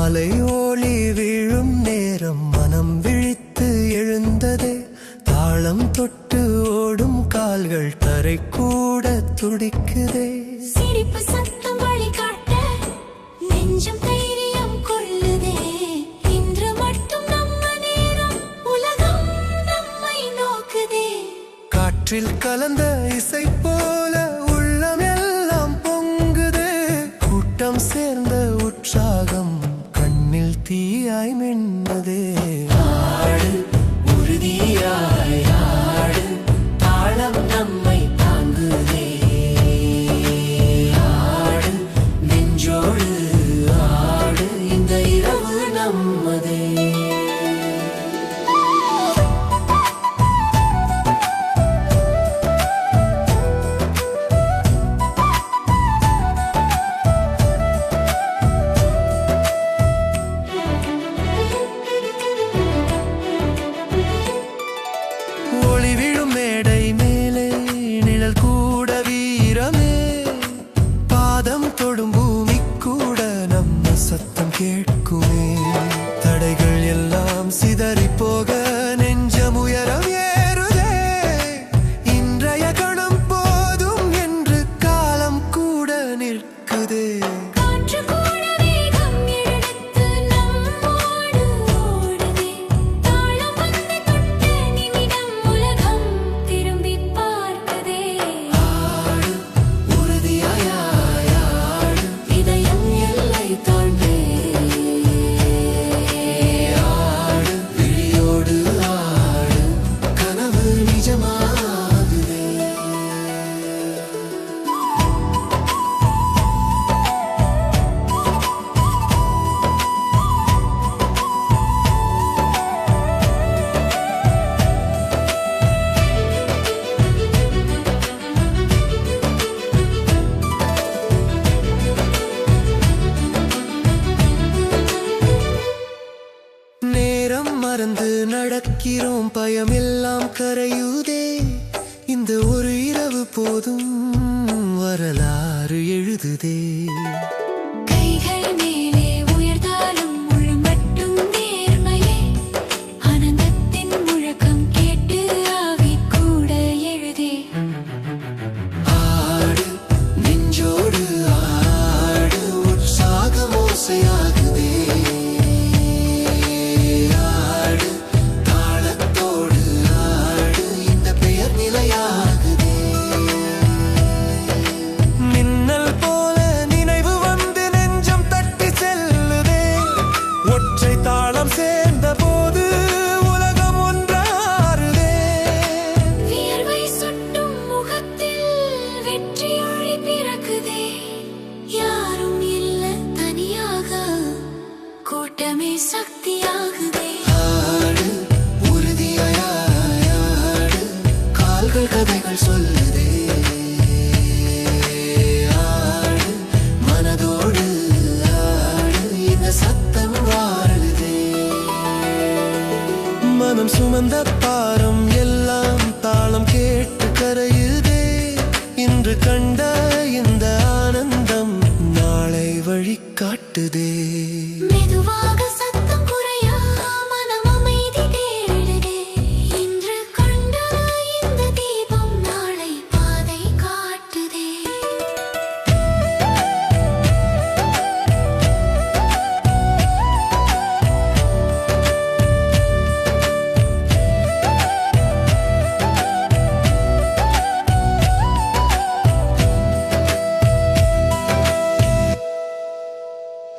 மாலை ஒளி விழும் நேரம் மனம் விழித்து எழுந்ததே. தாளம் தொட்டு ஓடும் கால்கள் தரை கூட துடிக்குதே. சிரிப்பு சத்தம் வழிகாட்ட நெஞ்சம் தைரியம் கொள்ளுதே. இன்று மட்டும் நம்ம நேரம், உலகம் நம்மை நோக்குதே. காற்றில் கலந்த இசை போல உள்ளம் எல்லாம் பொங்குதே. கூட்டம் சேர்ந்த உற்சாகம் கண்ணில் தீயாய் மின்னதே. ஆடு உறுதியாய் ஆடு, தாளம் நம்மை தாங்குதே. ஆடு நெஞ்சோடு ஆடு, இந்த இரவு நம்மதே. ஒளி விழும் மேடை மேலே நிழல் கூட வீரமே. பாதம் தொடும் பூமி கூட நம்ம சத்தம் கேட்குமே. தடைகள் எல்லாம் சிதறி போக நெஞ்சம் உயரம் ஏறுதே. இன்றைய கணம் போதும் என்று காலம் கூட நிற்குதே. காற்று கூட வேகம் எடுத்து நம்மோடு ஓடுதே. தாளம் வந்து தொட்ட நிமிடம் உலகம் திரும்பி பார்க்குதே. ஆடு உறுதியாய் ஆடு, இதயம் எல்லை தாண்டே. ஆடு விழியோடு ஆடு, கனவு நிஜமாகுதே. நேரம் மறந்து நடக்கிறோம், பயமெல்லாம் கரையுதே. இந்த ஒரு இரவு போதும் வரலாறு எழுதுதே. கைகள் மேலே உயர்ந்தாலும் முழுமட்டும் நேர்மையே. ஆனந்தத்தின் முழக்கம் கேட்டு ஆவி கூட எழுதே. ஆடு நெஞ்சோடு ஆடு, உற்சாகம் ஓசையாகுதே. ஆடு தாளத்தோடு ஆடு, இந்த பெயர் நிலையாகுதே. மின்னல் போல நினைவு வந்து நெஞ்சம் தட்டி செல்லுதே. ஒற்றை தாளம் சேர்ந்த போது உலகம் ஒன்றாறுதே. வியர்வை சொட்டும் முகத்தில் வெற்றியொளி பிறக்குதே. யாரும் இல்ல தனியாக, கூட்டமே சக்தியாகுதே. ஆடு உறுதியாய் ஆடு, கால்கள் கதைகள் சொல்லுதே. ஆடு மனதோடு ஆடு, இந்த சத்தம் வாழுதே. மனம் சுமந்த பாரம் எல்லாம் தாளம் கேட்டு கரையுதே. இன்று கண்ட இந்த ஆனந்தம் நாளை வழி காட்டுதே. மெதுவாக